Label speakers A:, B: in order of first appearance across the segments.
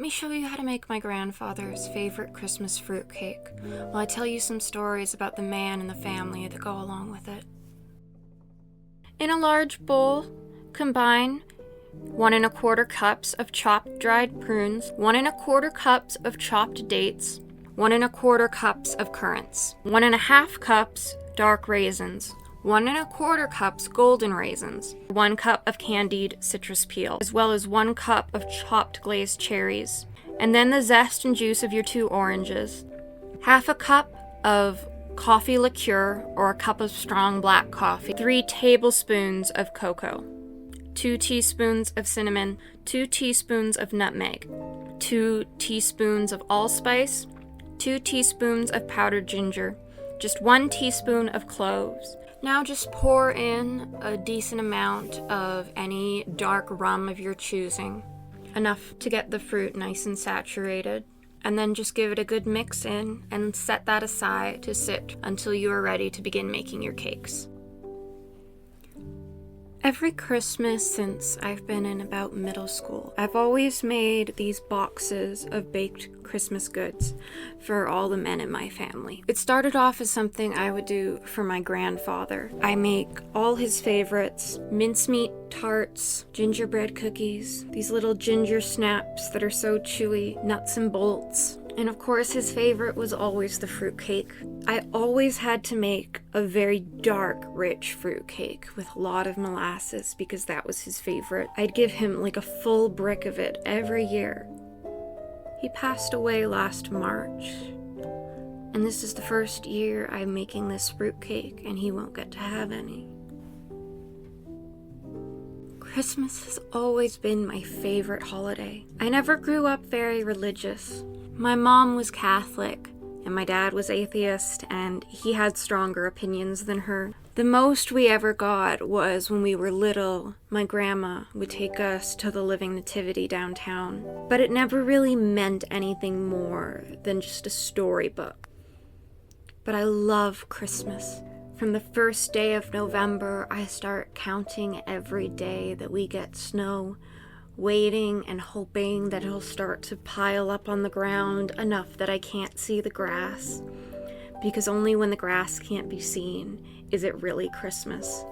A: me show you how to make my grandfather's favorite Christmas fruitcake while I tell you some stories about the man and the family that go along with it. In a large bowl, combine 1 1/4 cups of chopped dried prunes, 1 1/4 cups of chopped dates, 1 1/4 cups of currants, 1 1/2 cups dark raisins, 1 1/4 cups golden raisins, 1 cup of candied citrus peel, as well as 1 cup of chopped glazed cherries, and then the zest and juice of your 2 oranges, 1/2 cup of coffee liqueur or a cup of strong black coffee, 3 tablespoons of cocoa, 2 teaspoons of cinnamon, 2 teaspoons of nutmeg, 2 teaspoons of allspice, 2 teaspoons of powdered ginger, just 1 teaspoon of cloves. Now just pour in a decent amount of any dark rum of your choosing, enough to get the fruit nice and saturated, and then just give it a good mix in and set that aside to sit until you are ready to begin making your cakes. Every Christmas since I've been in about middle school, I've always made these boxes of baked Christmas goods for all the men in my family. It started off as something I would do for my grandfather. I make all his favorites: mincemeat tarts, gingerbread cookies, these little ginger snaps that are so chewy, nuts and bolts. And of course his favorite was always the fruitcake. I always had to make a very dark, rich fruitcake with a lot of molasses because that was his favorite. I'd give him like a full brick of it every year. He passed away last March, and this is the first year I'm making this fruitcake and he won't get to have any. Christmas has always been my favorite holiday. I never grew up very religious. My mom was Catholic, and my dad was atheist, and he had stronger opinions than her. The most we ever got was when we were little, my grandma would take us to the Living Nativity downtown, but it never really meant anything more than just a storybook. But I love Christmas. From the first day of November, I start counting every day that we get snow, waiting and hoping that it'll start to pile up on the ground enough that I can't see the grass, because only when the grass can't be seen is it really Christmas.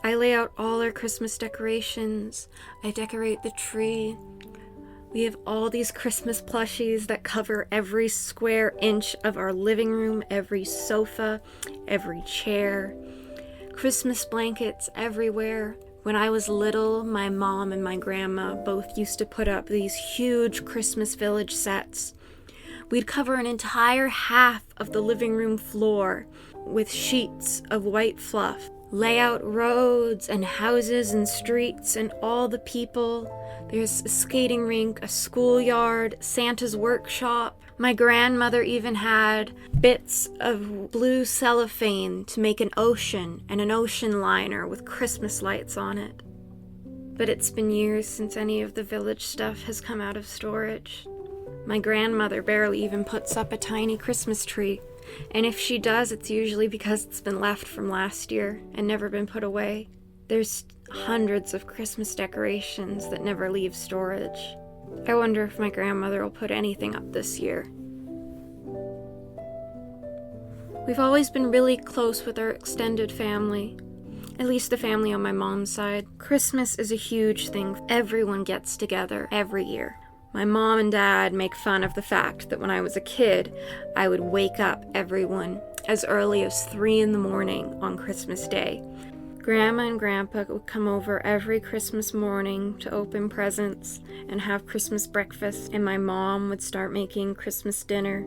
A: I lay out all our Christmas decorations. I decorate the tree. We have all these Christmas plushies that cover every square inch of our living room, every sofa, every chair. Christmas blankets everywhere. When I was little, my mom and my grandma both used to put up these huge Christmas Village sets. We'd cover an entire half of the living room floor with sheets of white fluff, lay out roads and houses and streets and all the people. There's a skating rink, a schoolyard, Santa's workshop. My grandmother even had bits of blue cellophane to make an ocean and an ocean liner with Christmas lights on it. But it's been years since any of the village stuff has come out of storage. My grandmother barely even puts up a tiny Christmas tree, and if she does, it's usually because it's been left from last year and never been put away. There's hundreds of Christmas decorations that never leave storage. I wonder if my grandmother will put anything up this year. We've always been really close with our extended family, at least the family on my mom's side. Christmas is a huge thing. Everyone gets together every year. My mom and dad make fun of the fact that when I was a kid, I would wake up everyone as early as 3 in the morning on Christmas Day. Grandma and Grandpa would come over every Christmas morning to open presents and have Christmas breakfast, and my mom would start making Christmas dinner.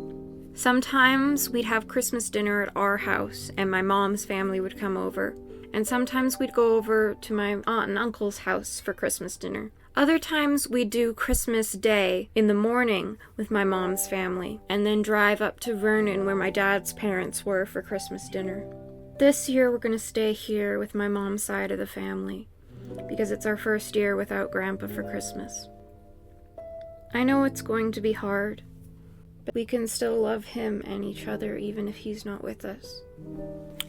A: Sometimes we'd have Christmas dinner at our house, and my mom's family would come over. And sometimes we'd go over to my aunt and uncle's house for Christmas dinner. Other times we'd do Christmas Day in the morning with my mom's family, and then drive up to Vernon where my dad's parents were for Christmas dinner. This year we're going to stay here with my mom's side of the family, because it's our first year without Grandpa for Christmas. I know it's going to be hard, but we can still love him and each other even if he's not with us.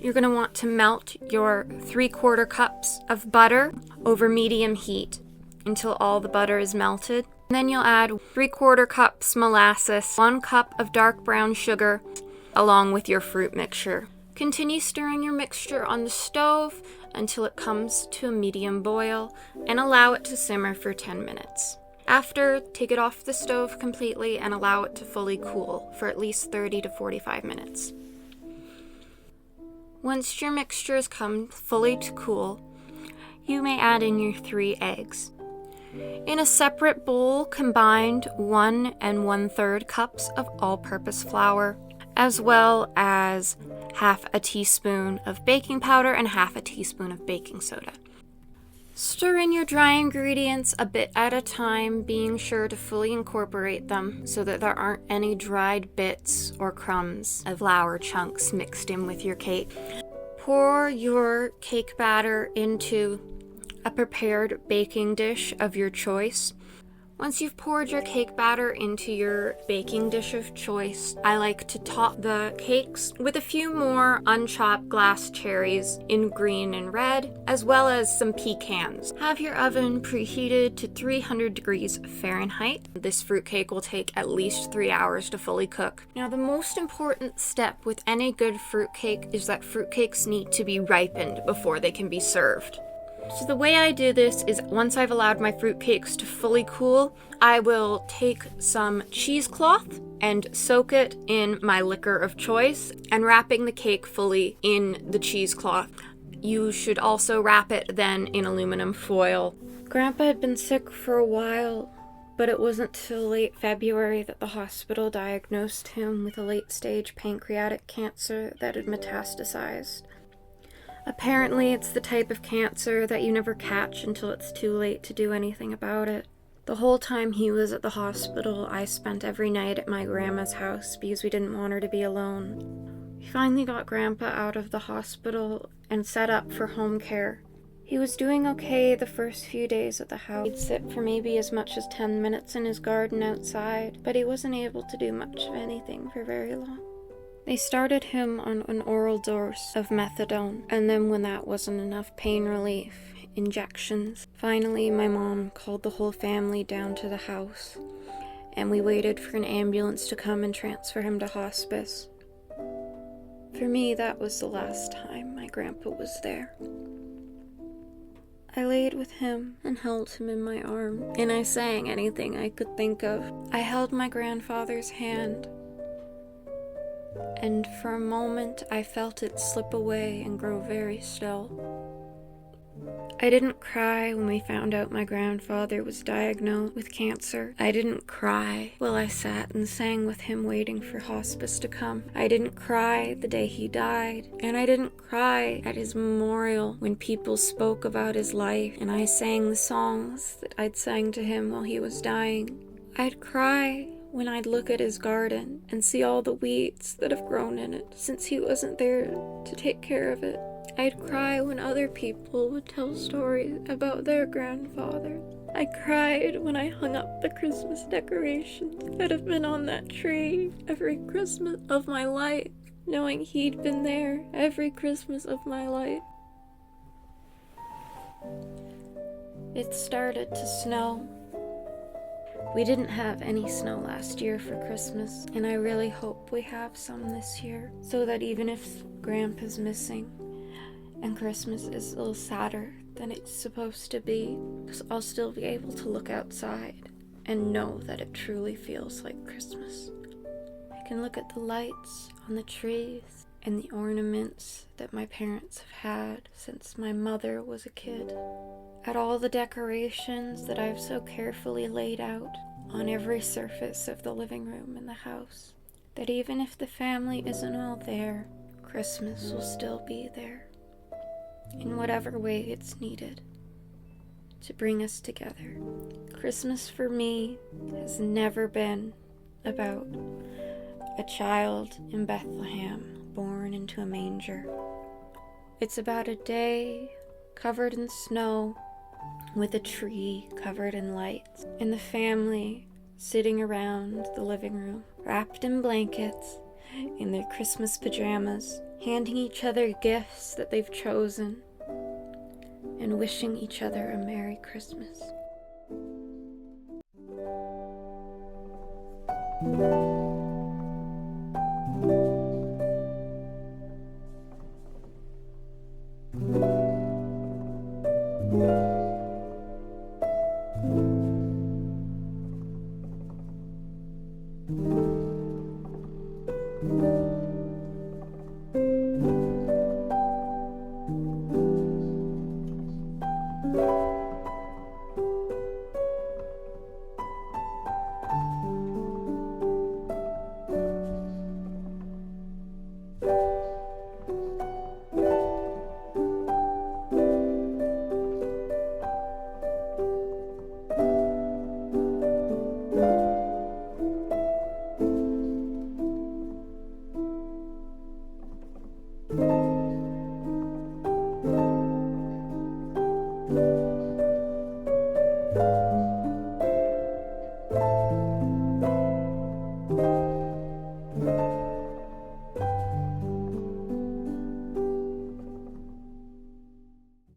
A: You're going to want to melt your 3/4 cups of butter over medium heat until all the butter is melted. Then you'll add 3/4 cups molasses, 1 cup of dark brown sugar, along with your fruit mixture. Continue stirring your mixture on the stove until it comes to a medium boil and allow it to simmer for 10 minutes. After, take it off the stove completely and allow it to fully cool for at least 30 to 45 minutes. Once your mixture has come fully to cool, you may add in your 3 eggs. In a separate bowl, combine 1 1/3 cups of all-purpose flour, as well as half a teaspoon of baking powder and half a teaspoon of baking soda. Stir in your dry ingredients a bit at a time, being sure to fully incorporate them so that there aren't any dried bits or crumbs of flour chunks mixed in with your cake. Pour your cake batter into a prepared baking dish of your choice. Once you've poured your cake batter into your baking dish of choice, I like to top the cakes with a few more unchopped glass cherries in green and red, as well as some pecans. Have your oven preheated to 300 degrees Fahrenheit. This fruitcake will take at least 3 hours to fully cook. Now, the most important step with any good fruitcake is that fruitcakes need to be ripened before they can be served. So the way I do this is once I've allowed my fruitcakes to fully cool, I will take some cheesecloth and soak it in my liquor of choice and wrapping the cake fully in the cheesecloth. You should also wrap it then in aluminum foil. Grandpa had been sick for a while, but it wasn't till late February that the hospital diagnosed him with a late-stage pancreatic cancer that had metastasized. Apparently, it's the type of cancer that you never catch until it's too late to do anything about it. The whole time he was at the hospital, I spent every night at my grandma's house because we didn't want her to be alone. We finally got Grandpa out of the hospital and set up for home care. He was doing okay the first few days at the house. He'd sit for maybe as much as 10 minutes in his garden outside, but he wasn't able to do much of anything for very long. They started him on an oral dose of methadone, and then when that wasn't enough pain relief, injections. Finally, my mom called the whole family down to the house, and we waited for an ambulance to come and transfer him to hospice. For me, that was the last time my grandpa was there. I laid with him and held him in my arm, and I sang anything I could think of. I held my grandfather's hand, and for a moment I felt it slip away and grow very still. I didn't cry when we found out my grandfather was diagnosed with cancer. I didn't cry while I sat and sang with him waiting for hospice to come. I didn't cry the day he died, and I didn't cry at his memorial when people spoke about his life and I sang the songs that I'd sang to him while he was dying. I'd cry when I'd look at his garden and see all the weeds that have grown in it since he wasn't there to take care of it. I'd cry when other people would tell stories about their grandfather. I cried when I hung up the Christmas decorations that have been on that tree every Christmas of my life, knowing he'd been there every Christmas of my life. It started to snow. We didn't have any snow last year for Christmas, and I really hope we have some this year, so that even if Grandpa's missing and Christmas is a little sadder than it's supposed to be, because I'll still be able to look outside and know that it truly feels like Christmas. I can look at the lights on the trees and the ornaments that my parents have had since my mother was a kid, at all the decorations that I've so carefully laid out on every surface of the living room in the house, that even if the family isn't all there, Christmas will still be there, in whatever way it's needed, to bring us together. Christmas for me has never been about a child in Bethlehem born into a manger. It's about a day covered in snow with a tree covered in lights, and the family sitting around the living room, wrapped in blankets, in their Christmas pajamas, handing each other gifts that they've chosen, and wishing each other a Merry Christmas.